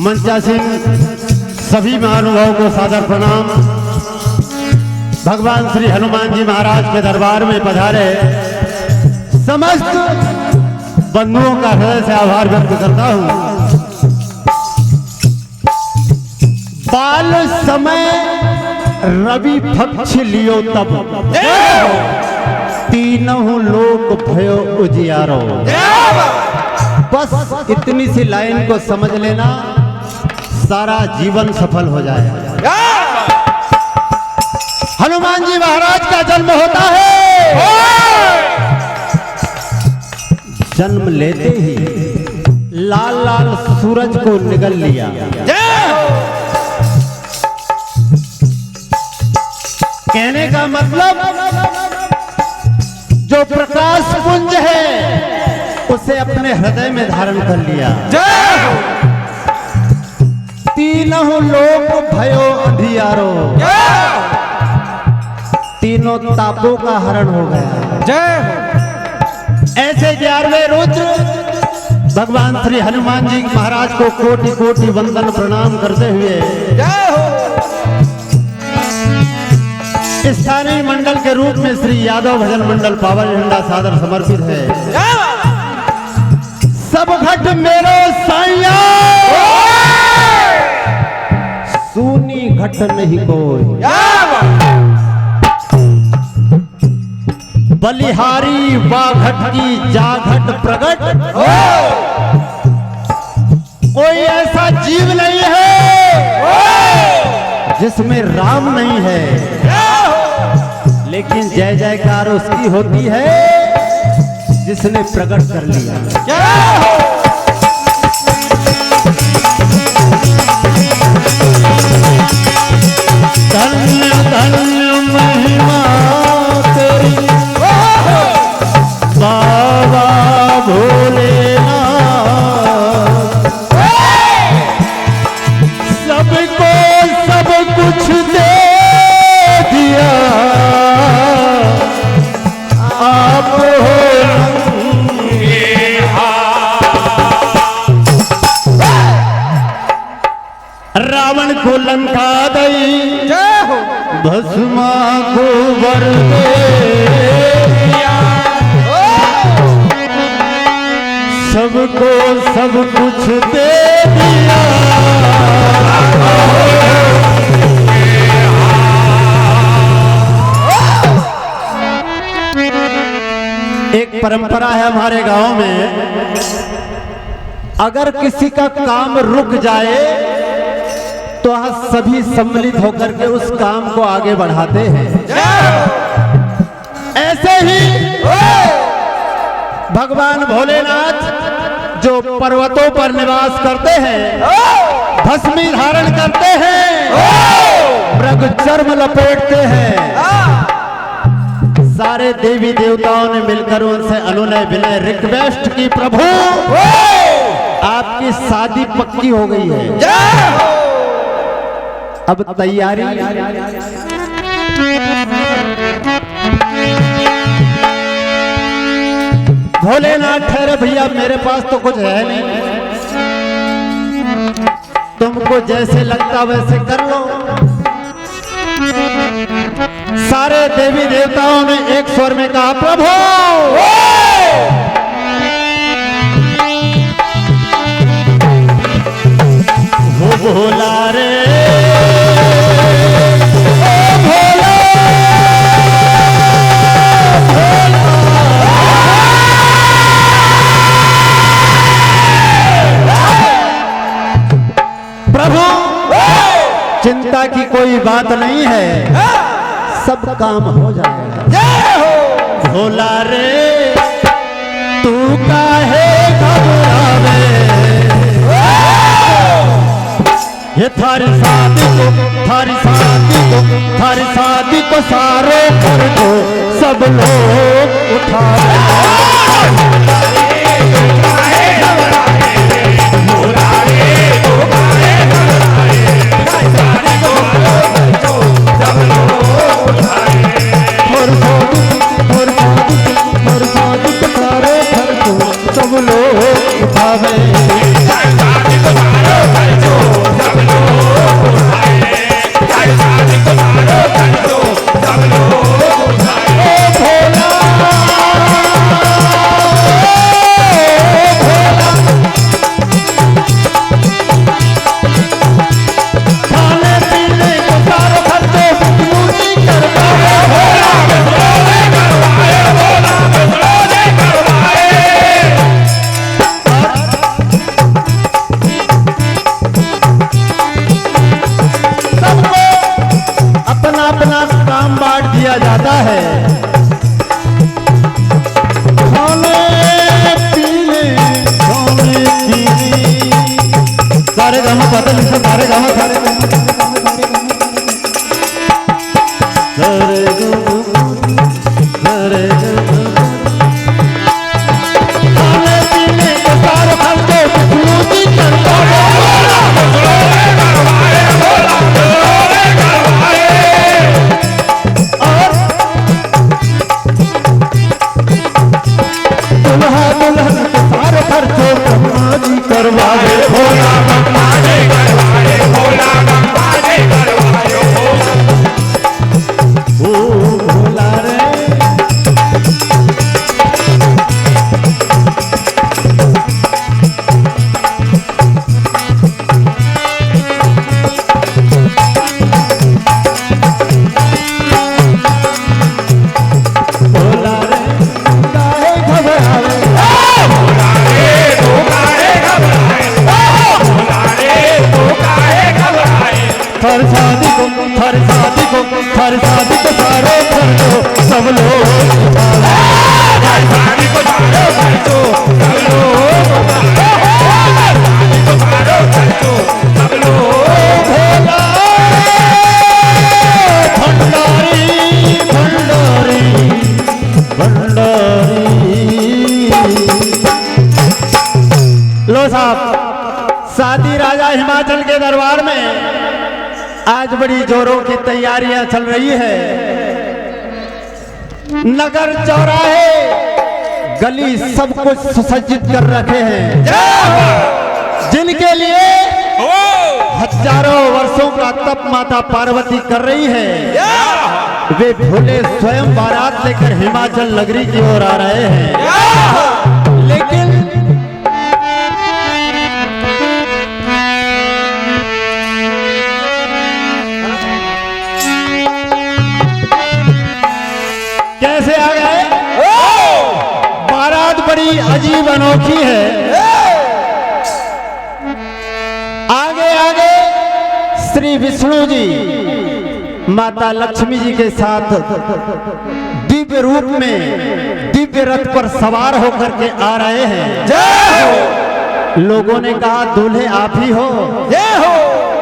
मंचासीन सभी महानुभावों को सादर प्रणाम। भगवान श्री हनुमान जी महाराज के दरबार में पधारे समस्त बंधुओं का हृदय से आभार व्यक्त करता हूं। बाल समय रवि पक्ष लियो तब तीनों लोक भयो उजियारो। बस इतनी सी लाइन को समझ लेना, सारा जीवन सफल हो जाए। हनुमान जी महाराज का जन्म होता है, जन्म लेते ही लाल लाल सूरज को निगल लिया। कहने का मतलब जो प्रकाश पुंज है उसे अपने हृदय में धारण कर लिया। तीनों लोक भयो अंधियारो, तीनों तापों का हरण हो गया। ऐसे 11वें रुद्र भगवान श्री हनुमान जी महाराज को कोटि कोटि वंदन प्रणाम करते हुए स्थानीय मंडल के रूप में श्री यादव भजन मंडल पावन झंडा सादर समर्पित है। सब घट मेरो साइया सूनी घट नहीं कोई, बलिहारी वाघट की जाघट प्रगट। कोई ऐसा जीव नहीं है जिसमें राम नहीं है, लेकिन जय जयकार उसकी होती है जिसने प्रकट कर लिया। धन्य धन्य महिमा तेरी बाबा भोलेनाथ, सबको सब कुछ दे दिया आप हो। रावण को लंका दई भस्मा को वर दे, सबको सब कुछ दे दिया। एक परंपरा है हमारे गांव में, अगर किसी का काम रुक जाए तो हम सभी सम्मिलित होकर के उस काम को आगे बढ़ाते हैं। ऐसे ही भगवान भोलेनाथ जो पर्वतों पर निवास करते हैं, भस्मी धारण करते हैं, मृग चर्म लपेटते हैं, सारे देवी देवताओं ने मिलकर उनसे अनुनय विनय रिक्वेस्ट की, प्रभु आपकी शादी पक्की हो गई है, अब तैयारी। भोलेनाथ ठहरे, भैया मेरे पास तो कुछ है नहीं, तुमको जैसे लगता वैसे कर लो। सारे देवी देवताओं ने एक स्वर में कहा, प्रभु वो भोला रे भोला, प्रभु चिंता की कोई बात नहीं है, सब काम हो जाएगा। भोला रे तू काहे घबरावे, ये थारी शादी को सारो कर दो, सब लोग उठावे। सब लोग उठावे। दिया जाता है। खाने पीने सारे गाँव बदल सारे गाँव सारे हर शादी को सारो खर्चो सब लोग हर शादी को सारो खर्चो सब लोग सारो खर्चो सब लोग भंडारी भंडारी भंडारी। लो साहब, शादी राजा हिमाचल के दरबार में आज बड़ी जोरों की तैयारियां चल रही है। नगर चौराहे गली सब कुछ सुसज्जित कर रखे हैं, जिनके लिए हजारों वर्षों का तप माता पार्वती कर रही है। वे भोले स्वयं बारात लेकर हिमाचल नगरी की ओर आ रहे हैं। लेकिन कैसे आ गए? बारात बड़ी अजीब अनोखी है। आगे आगे श्री विष्णु जी माता लक्ष्मी जी के साथ दिव्य रूप में दिव्य रथ पर सवार होकर के आ रहे हैं। लोगों ने कहा दूल्हे आप ही हो?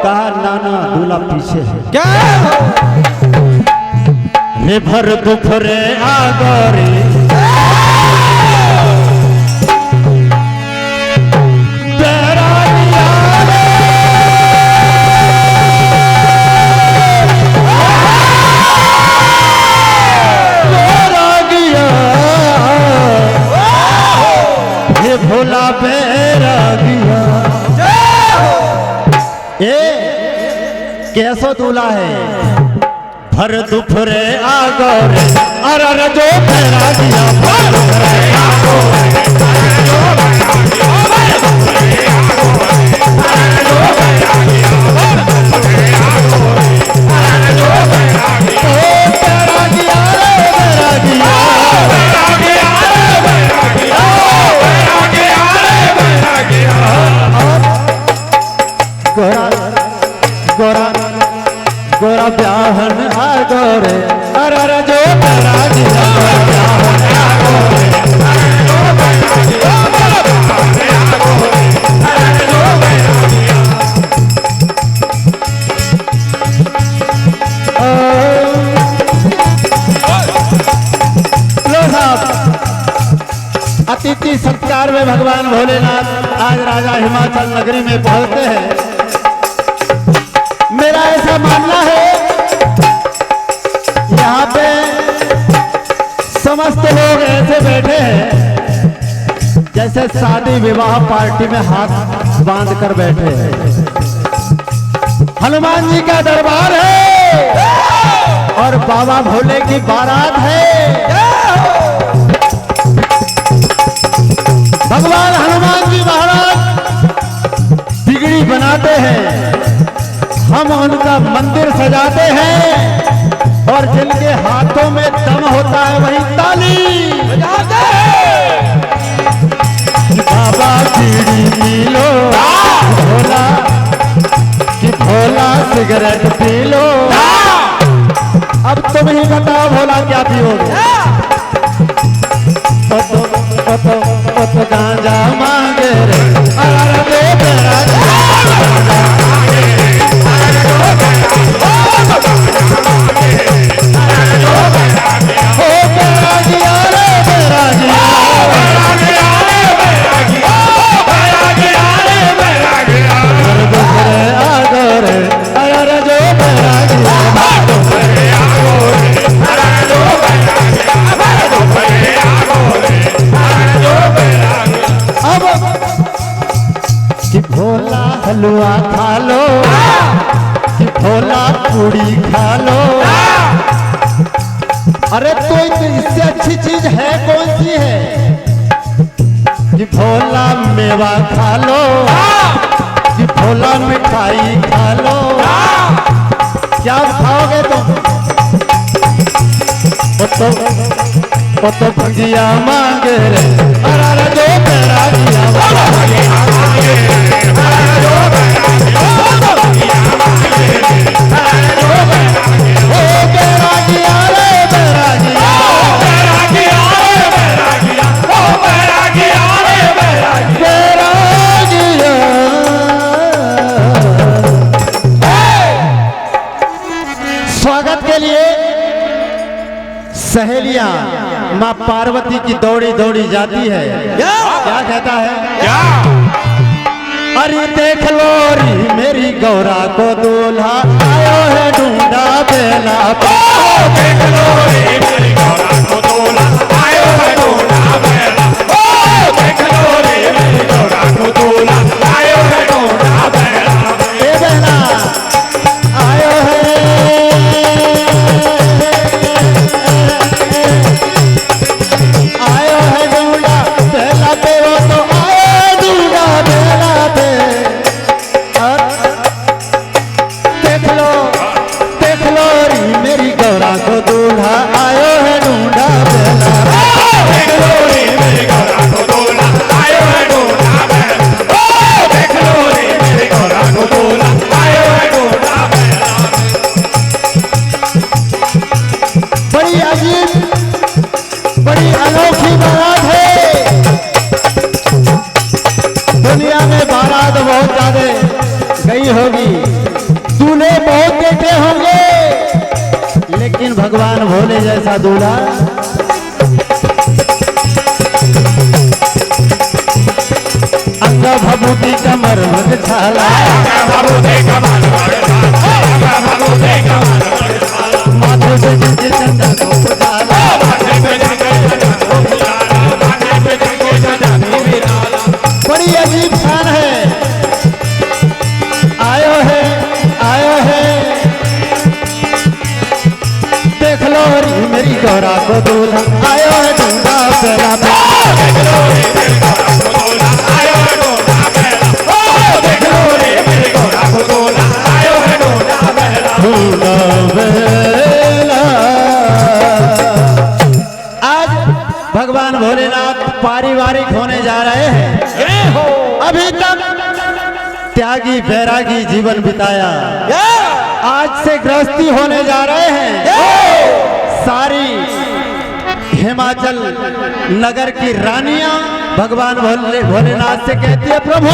कहा नाना दूल्हा पीछे है। क्या रे भर दुखरे आगरे भोला बैरागिया। कैसो दूल्हा है? भर दुखरे आगरे अरर जो बैरागिया भर दुखरे गोरा ब्याहन आगोरे अरर जो बैरागिया अतिथि सत्कार में भगवान भोलेनाथ आज राजा हिमाचल नगरी में पहुंचते हैं। मेरा ऐसा मानना है यहाँ पे समस्त लोग ऐसे बैठे हैं जैसे शादी विवाह पार्टी में हाथ बांध कर बैठे हैं। हनुमान जी का दरबार है और बाबा भोले की बारात है। भगवान हनुमान जी महाराज बिगड़ी बनाते हैं, हम उनका मंदिर सजाते हैं और जिनके हाथों में दम होता है वही ताली बजाते हैं। बाबा बीड़ी पी लो भोला कि भोला सिगरेट पी लो। अब तुम ही बताओ भोला क्या पियोगे? तो गांजा मांगे रे अरे दे बैरागी ओ बैरागी अरे बैरागी अरे दूसरे आगोरे अरे जो बैरागी अब कि भोला हलवा खा लो कि भोला पूड़ी खा लो। अरे तो इससे अच्छी चीज है कौन सी है कि भोला मेवा खा लो कि भोला मिठाई खा लो। क्या खाओगे तुम? वो तो भंगिया मांगे रे अरे जो बैरागिया स्वागत के लिए सहेलियां माँ पार्वती की दौड़ी दौड़ी जाती है। क्या कहता है? अरे देख लो री मेरी गौरा को दूल्हा आयो है ढूंढा बेला पे। देख लो री मेरी गौरा को दूल्हा आयो है ढूंढा बेला। देख लो री मेरी गौरा को दूल्हा आयो है ढूंढा बेला। ए बहना आयो है बड़ी अनोखी बारात है। दुनिया में बारात बहुत ज्यादा गई होगी, दूल्हे बहुत देखे होंगे, लेकिन भगवान भोले जैसा दूल्हा अंग भभूति कमर मग छाला माथे पे जिनके चंदा को उजाला बड़ी अजीब शान है। आयो है देख लो री मेरी गौरा को दूल्हा आयो है ढूंढा बेला पे। आज भगवान भोलेनाथ पारिवारिक होने जा रहे हैं। अभी तक त्यागी बैरागी जीवन बिताया, आज से गृहस्थी होने जा रहे हैं। सारी हिमाचल नगर की रानियां भगवान भोलेनाथ से कहती है प्रभु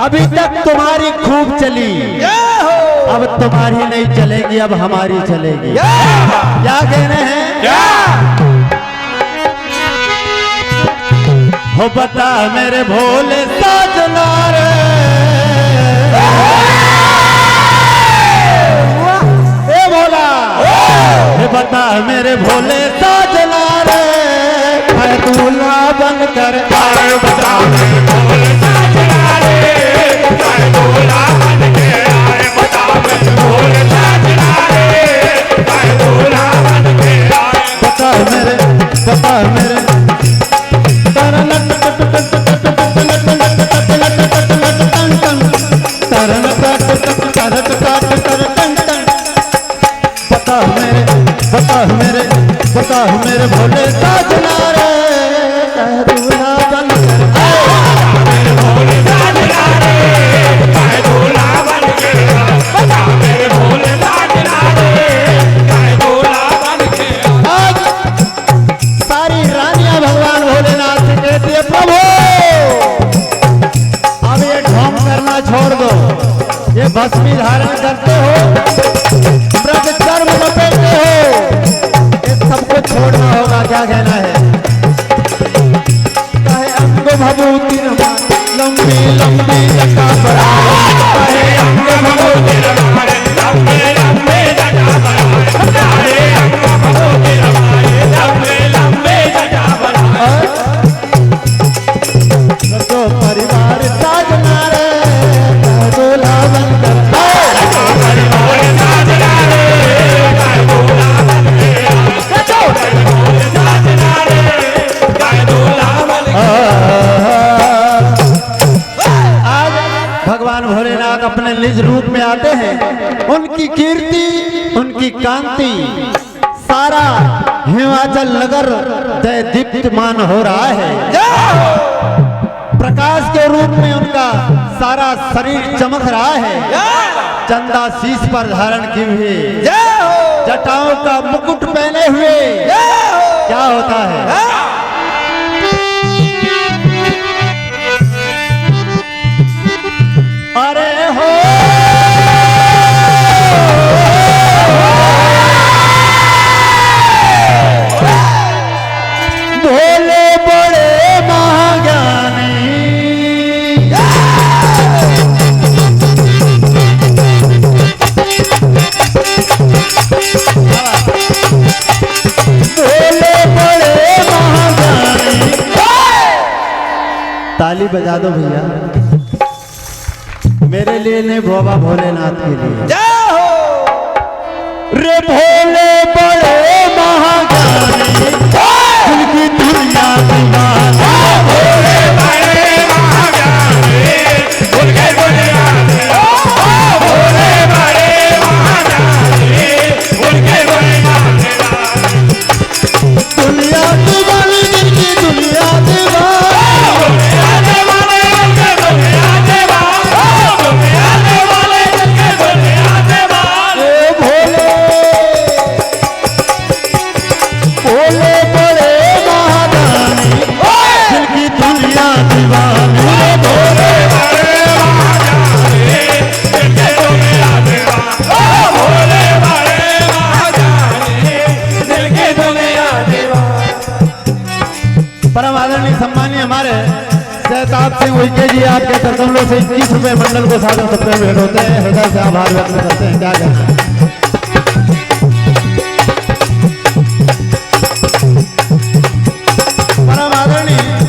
अभी तक तुम्हारी खूब चली, अब तुम्हारी नहीं चलेगी, अब हमारी चलेगी। क्या कहने हैं? हो बता मेरे भोले साजना रे ए भोला हे बता मेरे भोले साजना रे मैं दूल्हा बनकर आए। बता मेरे भोले साजना रे मैं दूल्हा बनके आए। बता मेरे भोले साजना रे मैं दूल्हा बनके आए। बता मेरे बता मेरे भोले साजना रे मैं दूल्हा बनकर आए। मेरे भोले साजना रे मैं दूल्हा बनकर आए। बता मेरे भोले साजना रे छोड़ना छोड़ दो। ये भस्मी धारण करते हो, ब्रज कर्म लपेटते हो, ये सबको छोड़ना होगा। क्या कहना है? कहे अंग भभूति लंबी लंबी जटा बढ़ाए, कहे अंग भभूति लंबी लंबी जटा बढ़ाए, कहे अंग भभूति लंबी लंबी जटा बढ़ाए। तो परिवार साजना रे दूल्हा बनकर, परिवार साजना रे दूल्हा बनकर, साजना रे दूल्हा बनकर। आज भगवान भोलेनाथ अपने निज रूप में आते हैं। उनकी कीर्ति, उनकी कांति सारा हिमाचल नगर दीप्तमान हो रहा है। प्रकाश के रूप में उनका सारा शरीर चमक रहा है। चंदा शीश पर धारण की हुई, जटाओं का मुकुट पहने हुए क्या होता है? अरे हो भोले बड़े महाज्ञानी, भोले बड़े महाज्ञानी। ताली बजा दो भैया मेरे लिए, नहीं बाबा भोलेनाथ के लिए। रे भोले बड़े महाज्ञानी, उनकी दुनिया दीवानी। भोले बड़े महाज्ञानी, उनकी दुनिया दीवानी। भोले बड़े महाज्ञानी, उनकी दुनिया दीवानी। दुनिया दीवानी, जिनकी दुनिया दीवानी। दुनिया दीवानी, उनकी दुनिया दीवानी। दुनिया दीवानी, जिनकी दुनिया दीवानी। भोले भोले बड़े महादानी, जिनकी दुनिया दीवानी। भोले बड़े महादानी, जिनकी दुनिया दीवानी। भोले बड़े महादानी, जिनकी दुनिया दीवानी। परम आदरणीय सम्मानीय हमारे सहताब सिंह उइके जी, आपके तरकमलों से 21 रुपए मंडल को साधन सप्ताह भेंट होते हैं। हृदय से आभार व्यक्त करते हैं। क्या कहना है?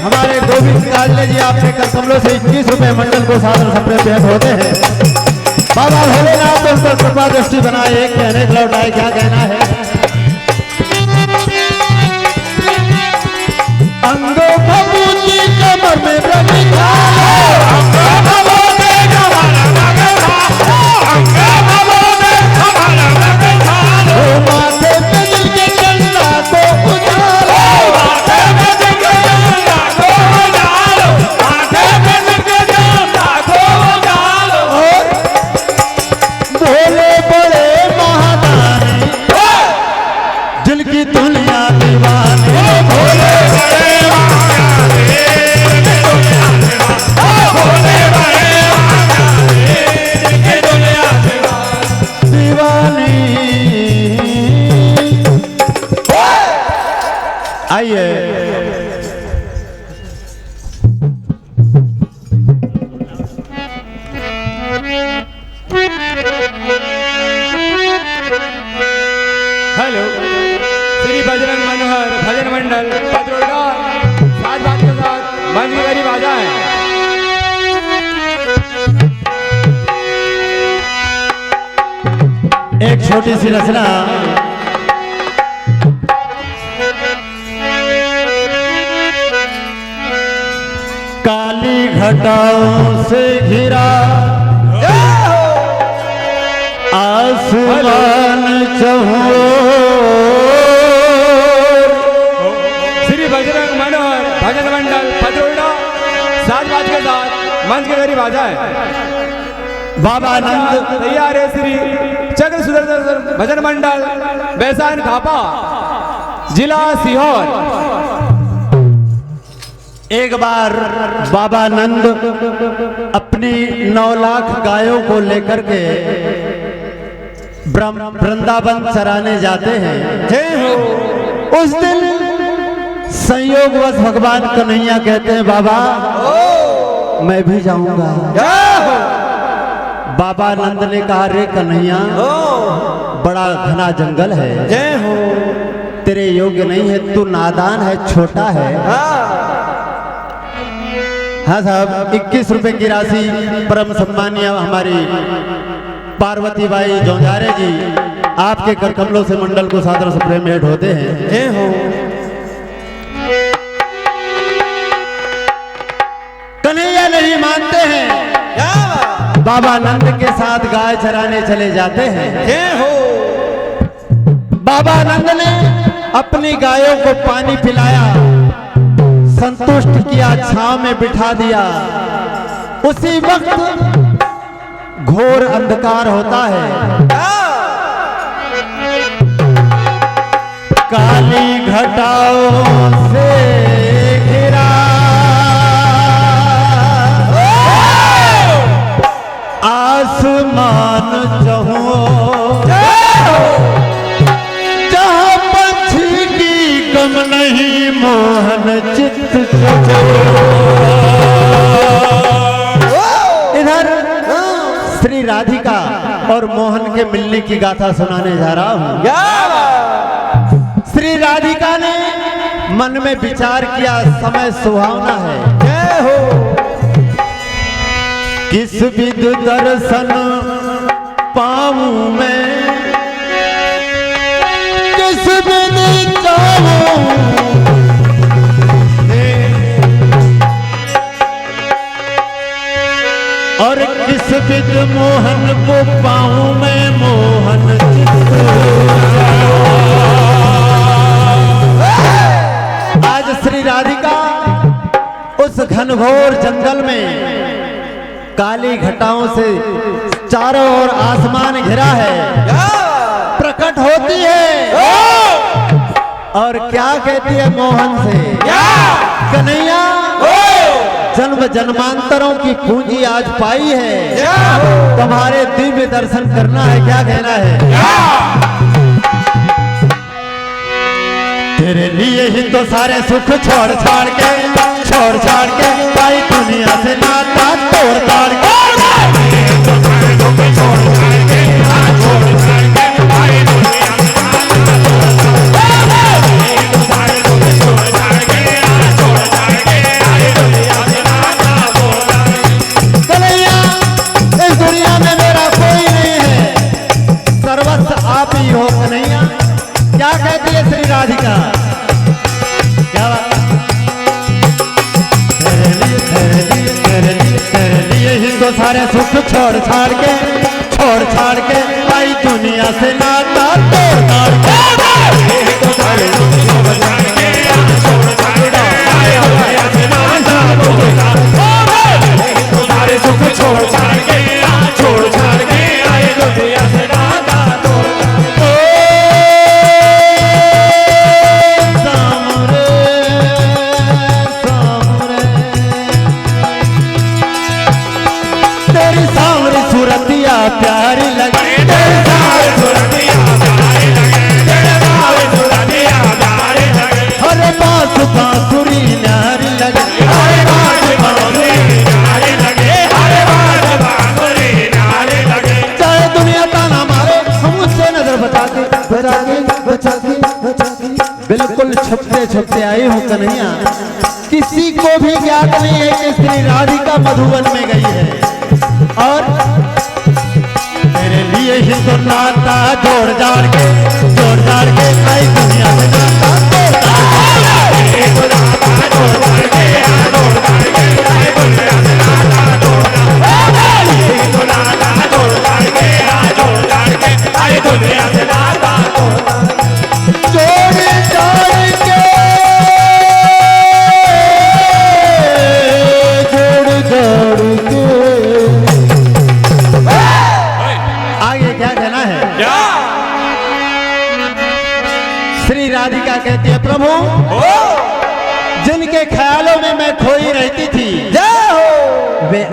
हमारे गोविंद काजले जी, आपके करकमलों से 21 रुपए मंडल को साधन सप्रे भेंट होते हैं। बाबा भोलेनाथ उन पर कृपा दृष्टि बनाए, एक कहने लौटाए। क्या कहना है? अंगो भभूति कमर में रखा, अंगो भभूति कमर में रखा, अंगो भभूति कमर में रखा। ओ माथे पे दिल के चंदा को उजालो, माथे पे दिल के चंदा को उजालो, माथे पे दिल के चंदा को उजालो। भोले बड़े महादानी, दिल की दुनिया दीवानी। भोले बड़े महादानी, दिल की दुनिया दीवानी। भोले बड़े महादानी, दिल की दुनिया दीवानी। आइए हेलो, श्री बजरंग मनोहर भजन मंडल पत्रोड़ा साथ बात के साथ मंच के करीब आ जाए। एक छोटी सी रचना। काली घटाओं से घिरा आसमान चहुओर। श्री बजरंग मनोहर भजन मंडल पत्रोड़ा साथ बात के साथ मंच के करीब आ जाए। बाबा नंद तैयार है। श्री चक्र सुदर्शन भजन मंडल बैसान खापा जिला सीहोर। एक बार बाबा नंद अपनी अपनी 9 लाख गायों को लेकर के वृंदावन चराने जाते हैं। जय हो। उस दिन संयोगवश भगवान कन्हैया कहते हैं बाबा मैं भी जाऊंगा। बाबा नंद ने कहा रे कन्हैया बड़ा घना जंगल है, जय हो। तेरे योग्य नहीं है, तू नादान है, छोटा है। हाँ साहब, 21 रुपए की राशि परम सम्मानीय हमारी पार्वती बाई जौंजारे जी आपके कर कमलों से मंडल को सादर से प्रेम भेंट होते हैं। जय हो। कन्हैया नहीं मानते हैं, बाबा नंद के साथ गाय चराने चले जाते हैं। जय हो। बाबा नंद ने अपनी गायों को पानी पिलाया, संतुष्ट किया, छांव में बिठा दिया। उसी वक्त घोर अंधकार होता है। काली घटाओं से घिरा आसमान चहो, जहां पंछी की गम नहीं मोहन चित्त चो। इधर श्री राधिका और मोहन के मिलने की गाथा सुनाने जा रहा हूं। श्री राधिका ने मन में विचार किया समय सुहावना है। जय हो। किस विध दर्शन पाऊं मैं, किस विध चाहूं, और किस विध मोहन को पाऊं मैं मोहन चित्त। आज श्री राधिका उस घनघोर जंगल में काली घटाओं से चारों ओर आसमान घिरा है, प्रकट होती है और क्या कहती है मोहन से, कन्हैया जन्म जन्मांतरों की पूंजी आज पाई है, तुम्हारे दिव्य दर्शन करना है। क्या कहना है? तेरे लिए ही तो सारे सुख छोड़ छाड़ के पाई दुनिया से नाता तोड़ ताड़ के। कन्हैया इस दुनिया में मेरा कोई नहीं है, सर्वस्व आप ही हो कन्हैया। क्या कहती है श्री राधिका? क्या बात? तेरे लिए ही तो सारे सुख छोड़ छाड़ के पाई दुनिया से नाता तोड़ ताड़ के। प्यारी लगे हरे बांस बांसुरी न्यारी लगे, चाहे दुनिया ताना मारे हम उससे नजर बचा के बिल्कुल छुपते आई हूँ कन्हैया। किसी को भी ज्ञात नहीं है कि श्री राधिका मधुबन में गई है और मेरे लिए ही तो नाता जोड़ जाड़ के आई दुनिया से नाता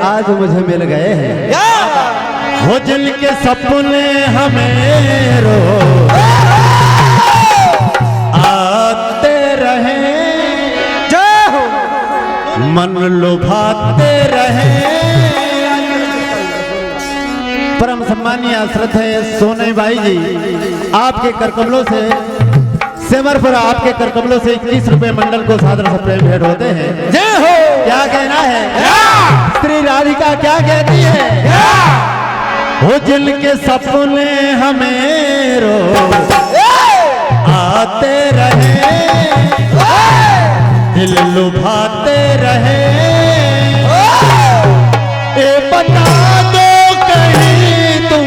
आज मुझे मिल गए हैं। वो जिनके सपने हमें रो आते रहे, मन लुभाते रहे। परम सम्मानीय श्रद्धेय सोने भाई जी, आपके करकमलों से सेवरपुरा आपके करकमलों से 21 रुपए मंडल को सादर से प्रेम भेंट होते हैं। जय हो। क्या कहना है? श्री राधिका क्या कहती है? वो जिनके सपने हमें रो आते रहे, दिल लुभाते रहे। ए बता दो कहीं तुम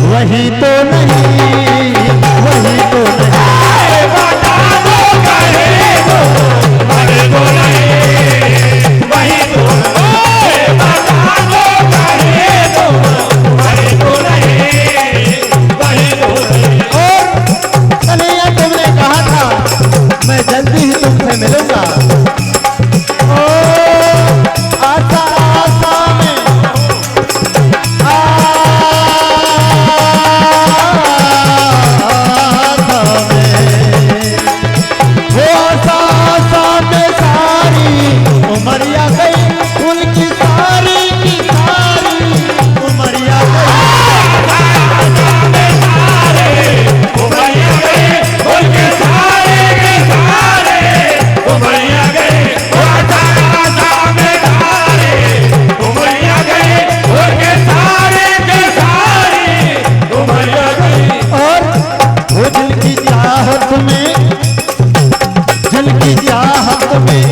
वही तो नहीं, वही तो नहीं। बता दो कहीं तुम वही तो नहीं, वही तो नहीं। बता दो कहीं तुम वही तो नहीं, वही तो नहीं। और कन्हैया तुमने कहा था मैं जल्दी ही तुमसे मिलूंगा। ओ आशा आशा में उमरिया गई उनकी सारी की सारी उमरिया और वो दिल की चाहत में, दिल की चाहत में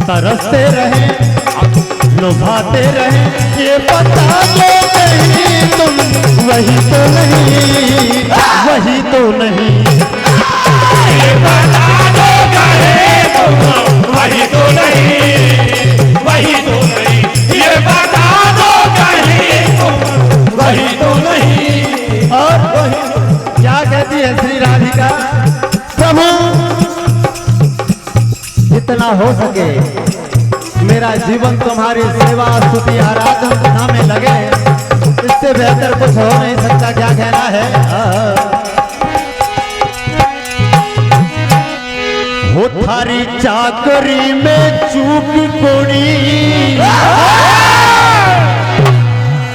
तरसते रहे, लुभाते रहे। ये बता दो कहीं तुम वही तो नहीं, वही तो नहीं। ये बता दो कहीं तुम वही तो नहीं, वही तो नहीं। ये बता दो कहीं तुम वही तो नहीं। और क्या कहती है श्री राधिका? प्रभु जितना हो सके मेरा जीवन तुम्हारी सेवा स्तुति आराधना में लगे, इससे बेहतर कुछ हो नहीं सकता। क्या कहना है? हो थारी चाकरी में चूक कोड़ी,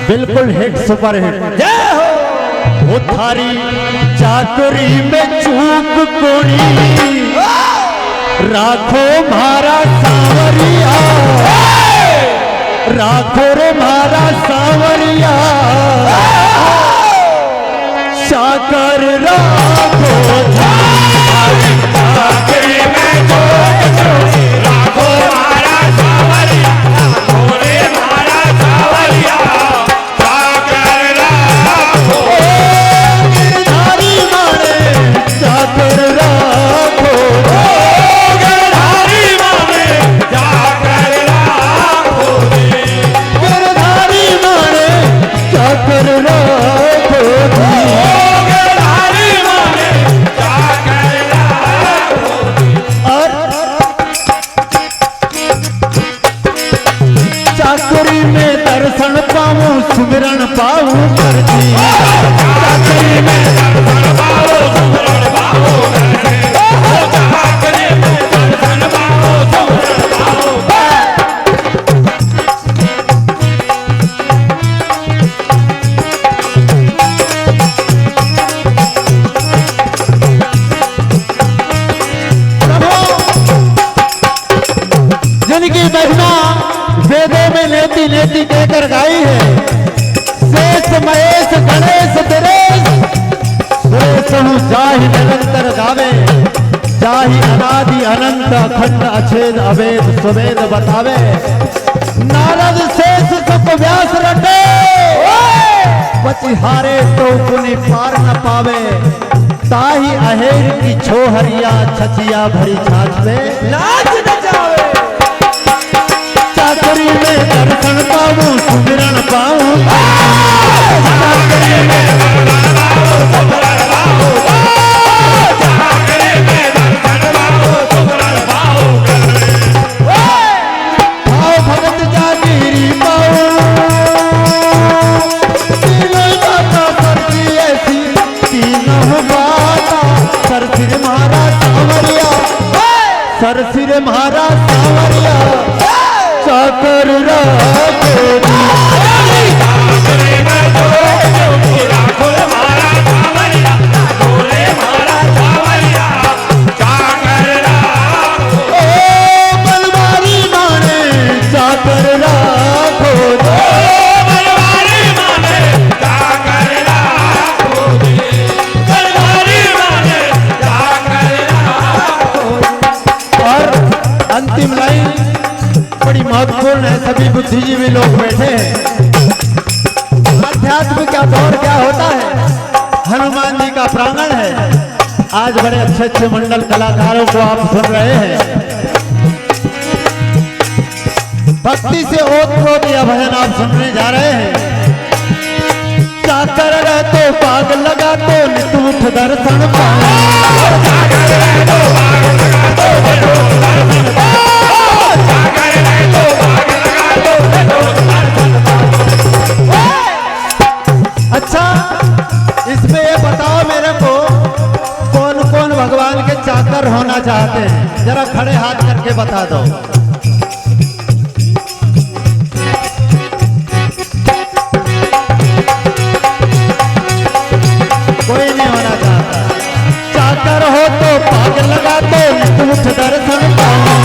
बिल्कुल हिट, सुपर हिट। हो थारी चाकरी में चूक कोड़ी, राखो मारा सांवरिया, राखो रे मारा सांवरिया। चाकर राखो चाकरी में राखो मारा सांवरिया, राखो रे मारा सांवरिया। चाकर राखो गिरधारी मारे, चाकर राखो चाकरी में दर्शन पाऊं, सुमिरन पाऊं मर्जी। चाकरी में दर्शन पाऊं, सुमिरन पाऊं मर्जी। चाकरी में दर्शन पाऊं, सुमिरन पाऊं। जिनकी महिमा वेदों में लेती लेती कहकर गाई है, शेष महेश गणेश दिनेश सुरेश जाहि निरंतर गावे, जाहि अनादि अनंत अखंड अछेद अवेद सुवेद बतावे। नारद शेष सुख व्यास रटे, पचिहारे तो पुनि पार न पावे। ताही अहेर की छोहरिया छचिया भरी छाछ पे नाच नचावे। चाकरी में दर्शन पाऊं, सुमिरन पाऊं। चाकरी में दर्शन पाऊं, सुमिरन पाऊं। चाकरी में दर्शन पाऊं, सुमिरन पाऊं। भाव भगत सिर महारा सांवरिया चाकर राखो बलवारी माने चाकर राखो और अंतिम लाइन बड़ी महत्वपूर्ण है। सभी बुद्धिजीवी लोग बैठे हैं। अध्यात्म का दौर क्या होता है? हनुमान जी का प्रांगण है। आज बड़े अच्छे अच्छे मंडल कलाकारों को आप सुन रहे हैं। भक्ति से ओत-प्रोत यह भजन आप सुनने जा रहे हैं। चाकर तो बाग लगा तो नितूठ दर्शन पाओ। अच्छा, इसमें ये बताओ मेरे को, कौन कौन भगवान के चाकर होना चाहते हैं? जरा खड़े हाथ करके बता दो। कोई नहीं होना चाहता। चाकर हो तो पाग लगा दो नितूठ दर्शन पाओ।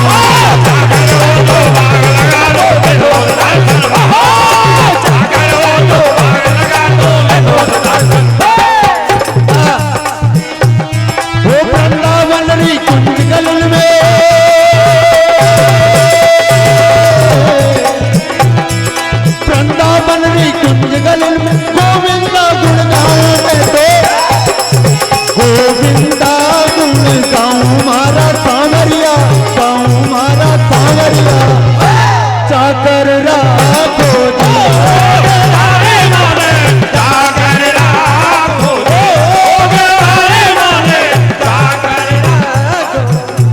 चाकर राखो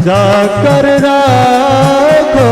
चाकर राखो